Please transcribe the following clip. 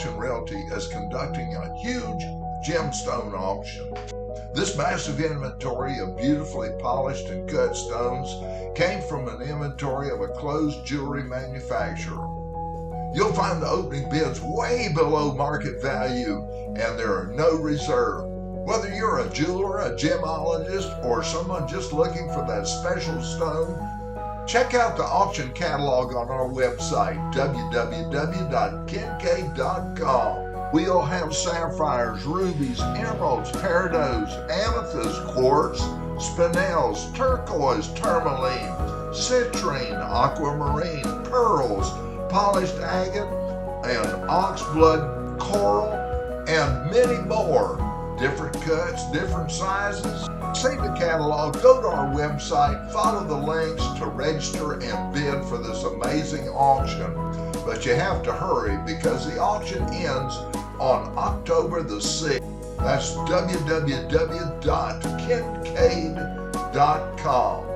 Auction Realty is conducting a huge gemstone auction. This massive inventory of beautifully polished and cut stones came from an inventory of a closed jewelry manufacturer. You'll find the opening bids way below market value, and there are no reserves. Whether you're a jeweler, a gemologist, or someone just looking for that special stone, check out the auction catalog on our website, www.kincaid.com. We'll have sapphires, rubies, emeralds, peridots, amethyst, quartz, spinels, turquoise, tourmaline, citrine, aquamarine, pearls, polished agate, and oxblood coral, and many more. Different cuts, different sizes. See the catalog, go to our website, follow the links to register and bid for this amazing auction. But you have to hurry because the auction ends on October the 6th. That's www.kincaid.com.